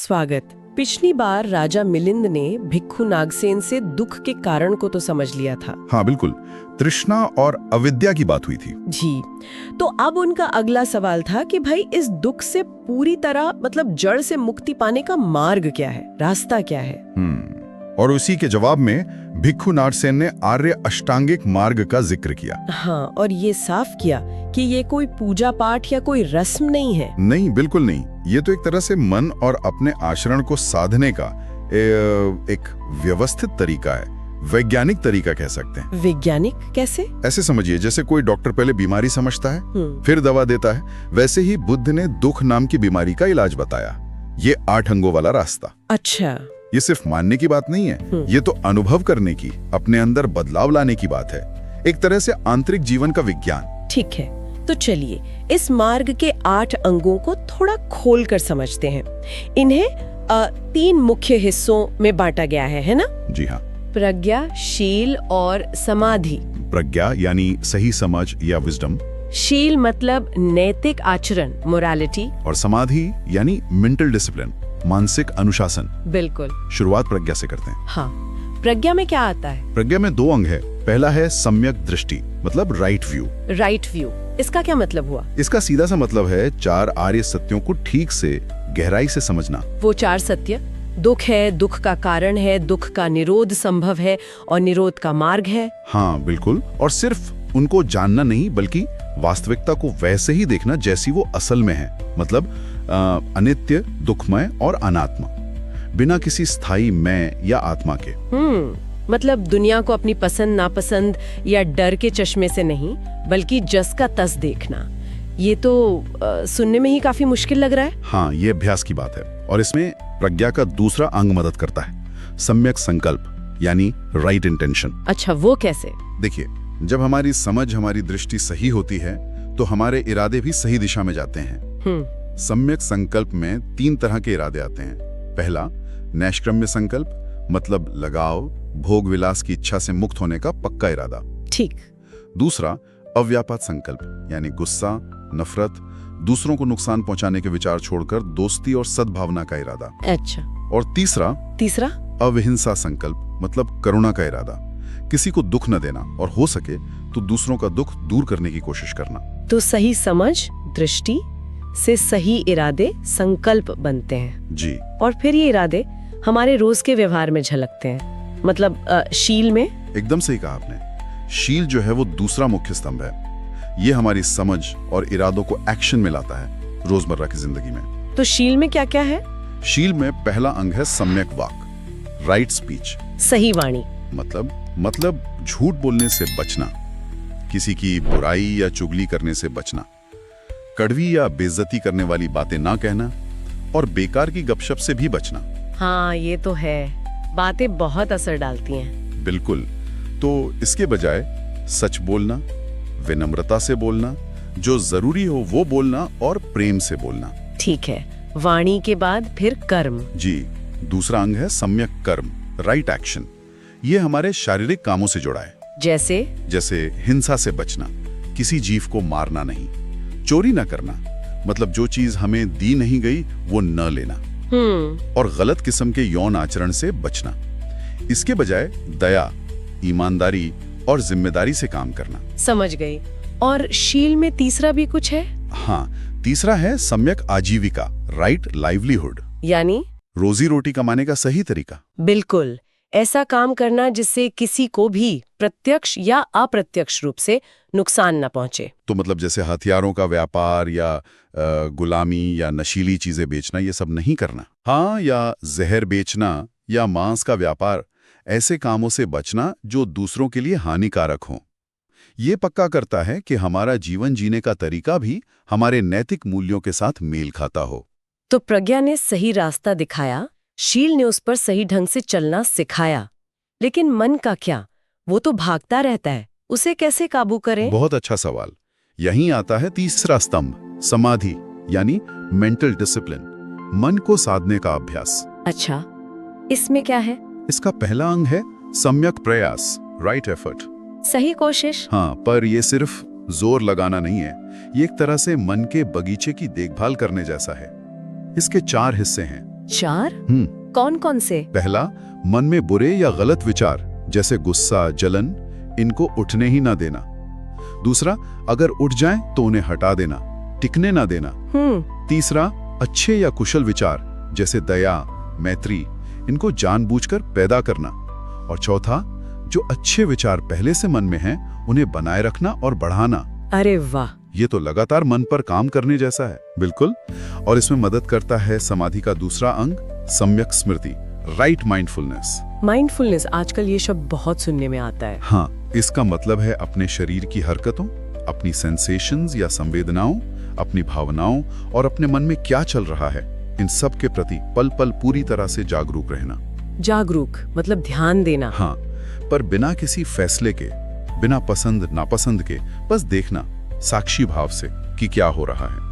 स्वागत। पिछली बार राजा मिलिंद ने भिक्खु नागसेन से दुख के कारण को तो समझ लिया था। हाँ बिल्कुल, तृष्णा और अविद्या की बात हुई थी। जी, तो अब उनका अगला सवाल था कि भाई इस दुख से पूरी तरह मतलब जड़ से मुक्ति पाने का मार्ग क्या है, रास्ता क्या है? और उसी के जवाब में भिक्खु नागसेन ने आर्य अष्टांगिक मार्ग का जिक्र किया। हाँ, और ये साफ किया कि ये कोई पूजा पाठ या कोई रस्म नहीं है। नहीं, बिल्कुल नहीं। ये तो एक तरह से मन और अपने आचरण को साधने का एक व्यवस्थित तरीका है, वैज्ञानिक तरीका कह सकते हैं। वैज्ञानिक कैसे? ऐसे समझिए, जैसे कोई डॉक्टर पहले बीमारी समझता है फिर दवा देता है, वैसे ही बुद्ध ने दुख नाम की बीमारी का इलाज बताया। ये 8 अंगों वाला रास्ता। अच्छा, ये सिर्फ मानने की बात नहीं है, ये तो अनुभव करने की, अपने अंदर बदलाव लाने की बात है, एक तरह से आंतरिक जीवन का विज्ञान। ठीक है, तो चलिए इस मार्ग के 8 अंगों को थोड़ा खोल कर समझते हैं। इन्हें 3 मुख्य हिस्सों में बांटा गया है ना? जी हाँ। प्रज्ञा, शील और समाधि। प्रज्ञा यानी सही समझ या विजडम। शील मतलब नैतिक आचरण, मोरालिटी। और समाधि यानी मेंटल डिसिप्लिन, मानसिक अनुशासन। बिल्कुल। शुरुआत प्रज्ञा से करते हैं। हाँ, प्रज्ञा में क्या आता है? प्रज्ञा में 2 अंग है। पहला है सम्यक दृष्टि, मतलब राइट व्यू। राइट व्यू, इसका क्या मतलब हुआ? इसका सीधा सा मतलब है 4 आर्य सत्यों को ठीक से गहराई से समझना। वो 4 सत्य? दुख है, दुख का कारण है, दुख का निरोध संभव है और निरोध का मार्ग है। हाँ बिल्कुल, और सिर्फ उनको जानना नहीं बल्कि वास्तविकता को वैसे ही देखना जैसी वो असल में है, मतलब अनित्य, दुखमय और अनात्मा, बिना किसी स्थायी मैं या आत्मा के। मतलब दुनिया को अपनी पसंद नापसंद या डर के चश्मे से नहीं बल्कि जस का तस देखना। ये तो सुनने में ही काफी मुश्किल लग रहा है। हाँ, ये अभ्यास की बात है, और इसमें प्रज्ञा का दूसरा अंग मदद करता है, सम्यक संकल्प यानी राइट इंटेंशन। अच्छा, वो कैसे? देखिए, जब हमारी समझ, हमारी दृष्टि सही होती है तो हमारे इरादे भी सही दिशा में जाते हैं। सम्यक संकल्प में 3 तरह के इरादे आते हैं। पहला, नैष्क्रम्य संकल्प, मतलब लगाव, भोग विलास की इच्छा से मुक्त होने का पक्का इरादा। ठीक। दूसरा, अव्यापात संकल्प यानी गुस्सा, नफरत, दूसरों को नुकसान पहुंचाने के विचार छोड़कर दोस्ती और सद्भावना का इरादा। अच्छा। और तीसरा, अविहिंसा संकल्प, मतलब करुणा का इरादा, किसी को दुख न देना और हो सके तो दूसरों का दुख दूर करने की कोशिश करना। तो सही समझ, दृष्टि से सही इरादे संकल्प बनते हैं। जी। और फिर ये इरादे हमारे रोज के व्यवहार में झलकते हैं, मतलब शील में। एकदम सही कहा आपने। शील जो है वो दूसरा मुख्य स्तंभ है। ये हमारी समझ और इरादों को एक्शन में लाता है रोजमर्रा की जिंदगी में। तो शील में क्या क्या है? शील में पहला अंग है सम्यक वाक, राइट स्पीच। सही वाणी मतलब झूठ बोलने से बचना, किसी की बुराई या चुगली करने से बचना, कड़वी या बेइज्जती करने वाली बातें ना कहना और बेकार की गपशप से भी बचना। हाँ, ये तो है, बातें बहुत असर डालती हैं। बिल्कुल। तो इसके बजाय सच बोलना, विनम्रता से बोलना, जो जरूरी हो वो बोलना और प्रेम से बोलना। ठीक है, वाणी के बाद फिर कर्म। जी। दूसरा अंग है सम्यक कर्म, राइट एक्शन। ये हमारे शारीरिक कामों से जुड़ा है। जैसे हिंसा से बचना, किसी जीव को मारना नहीं, चोरी न करना, मतलब जो चीज हमें दी नहीं गई वो न लेना, और गलत किस्म के यौन आचरण से बचना। इसके बजाय दया, ईमानदारी और जिम्मेदारी से काम करना। समझ गई। और शील में तीसरा भी कुछ है? हाँ, तीसरा है सम्यक आजीविका, राइट लाइवलीहुड, यानी रोजी रोटी कमाने का सही तरीका। बिल्कुल, ऐसा काम करना जिससे किसी को भी प्रत्यक्ष या अप्रत्यक्ष रूप से नुकसान न पहुंचे। तो मतलब जैसे हथियारों का व्यापार या गुलामी या नशीली चीजें बेचना, ये सब नहीं करना। हाँ, या जहर बेचना या मांस का व्यापार, ऐसे कामों से बचना जो दूसरों के लिए हानिकारक हों। ये पक्का करता है कि हमारा जीवन जीने का तरीका भी हमारे नैतिक मूल्यों के साथ मेल खाता हो। तो प्रज्ञा ने सही रास्ता दिखाया, शील ने उस पर सही ढंग से चलना सिखाया, लेकिन मन का क्या? वो तो भागता रहता है, उसे कैसे काबू करें? बहुत अच्छा सवाल। यहीं आता है तीसरा स्तंभ, समाधि यानी मेंटल डिसिप्लिन, मन को साधने का अभ्यास। अच्छा, इसमें क्या है? इसका पहला अंग है सम्यक प्रयास, राइट एफर्ट, सही कोशिश। हाँ, पर ये सिर्फ जोर लगाना नहीं है, ये एक तरह से मन के बगीचे की देखभाल करने जैसा है। इसके 4 हिस्से हैं, 4? कौन कौन से? पहला, मन में बुरे या गलत विचार जैसे गुस्सा, जलन, इनको उठने ही ना देना। दूसरा, अगर उठ जाएं तो उन्हें हटा देना, टिकने ना देना। तीसरा, अच्छे या कुशल विचार जैसे दया, मैत्री, इनको जानबूझकर पैदा करना। और चौथा, जो अच्छे विचार पहले से मन में हैं, उन्हें बनाए रखना और बढ़ाना। अरे वाह, ये तो लगातार मन पर काम करने जैसा है। बिल्कुल। और इसमें मदद करता है समाधि का दूसरा अंग, सम्यक स्मृति, राइट माइंडफुलनेस। माइंडफुलनेस, आजकल ये शब्द बहुत सुनने में आता है। हाँ, इसका मतलब है अपने शरीर की हरकतों, अपनी सेंसेशंस या संवेदनाओं, अपनी भावनाओं और अपने मन में क्या चल रहा है, इन सब के प्रति पल पल पूरी तरह से जागरूक रहना। जागरूक मतलब ध्यान देना। हाँ, पर बिना किसी फैसले के, बिना पसंद नापसंद के, बस देखना साक्षी भाव से कि क्या हो रहा है।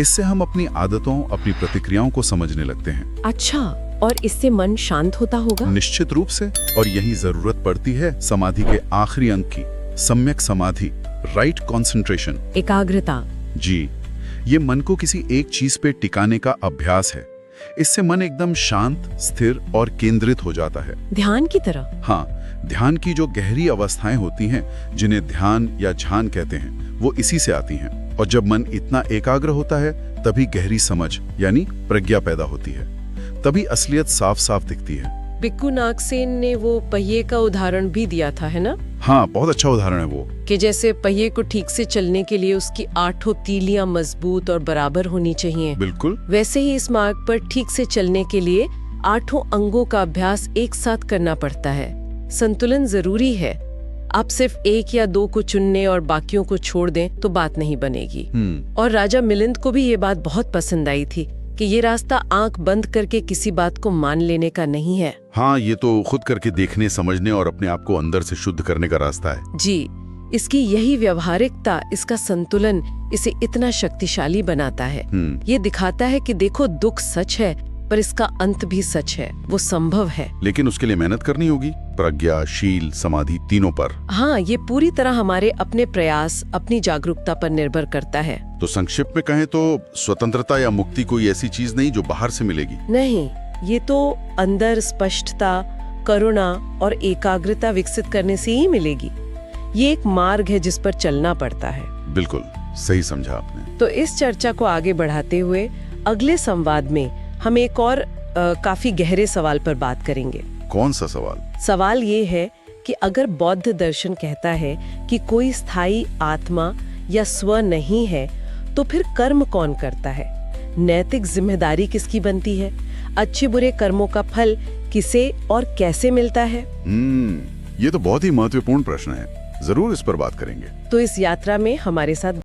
इससे हम अपनी आदतों, अपनी प्रतिक्रियाओं को समझने लगते हैं। अच्छा, और इससे मन शांत होता होगा? निश्चित रूप से। और यही जरूरत पड़ती है समाधि के आखिरी अंक की, सम्यक समाधि, राइट कंसंट्रेशन, एकाग्रता। जी, ये मन को किसी एक चीज पे टिकाने का अभ्यास है। इससे मन एकदम शांत, स्थिर और केंद्रित हो जाता है। ध्यान की तरह? हाँ, ध्यान की जो गहरी अवस्थाएं होती हैं, जिन्हें ध्यान या ध्यान कहते हैं, वो इसी से आती हैं। और जब मन इतना एकाग्र होता है, तभी गहरी समझ यानी प्रज्ञा पैदा होती है। तभी असलियत साफ साफ दिखती है। बिक्कू नागसेन ने वो पहिए का उदाहरण भी दिया था, है ना? हाँ, बहुत अच्छा उदाहरण है वो। कि जैसे पहिए को ठीक से चलने के लिए उसकी 8 तीलियां मजबूत और बराबर होनी चाहिए। बिल्कुल। वैसे ही इस मार्ग पर ठीक से चलने के लिए 8 अंगों का अभ्यास एक साथ करना पड़ता है। संतुलन जरूरी है। आप सिर्फ 1 या 2 को चुनने और बाकियों को छोड़ दें तो बात नहीं बनेगी। और राजा मिलिंद को भी ये बात बहुत पसंद आई थी कि ये रास्ता आंख बंद करके किसी बात को मान लेने का नहीं है। हाँ, ये तो खुद करके देखने, समझने और अपने आप को अंदर से शुद्ध करने का रास्ता है। जी, इसकी यही व्यवहारिकता, इसका संतुलन इसे इतना शक्तिशाली बनाता है। ये दिखाता है कि देखो, दुख सच है पर इसका अंत भी सच है, वो संभव है। लेकिन उसके लिए मेहनत करनी होगी, प्रज्ञा, शील, समाधि, तीनों पर। हाँ, ये पूरी तरह हमारे अपने प्रयास, अपनी जागरूकता पर निर्भर करता है। तो संक्षिप्त में कहें तो स्वतंत्रता या मुक्ति कोई ऐसी चीज नहीं जो बाहर से मिलेगी। नहीं, ये तो अंदर स्पष्टता, करुणा और एकाग्रता विकसित करने से ही मिलेगी। ये एक मार्ग है जिस पर चलना पड़ता है। बिल्कुल सही समझा आपने। तो इस चर्चा को आगे बढ़ाते हुए अगले संवाद में हम एक और काफी गहरे सवाल पर बात करेंगे। कौन सा सवाल? सवाल ये है कि अगर बौद्ध दर्शन कहता है कि कोई स्थायी आत्मा या स्व नहीं है, तो फिर कर्म कौन करता है? नैतिक जिम्मेदारी किसकी बनती है? अच्छे बुरे कर्मों का फल किसे और कैसे मिलता है? ये तो बहुत ही महत्वपूर्ण प्रश्न है। जरूर इस पर बात करेंगे। तो इस यात्रा में हमारे साथ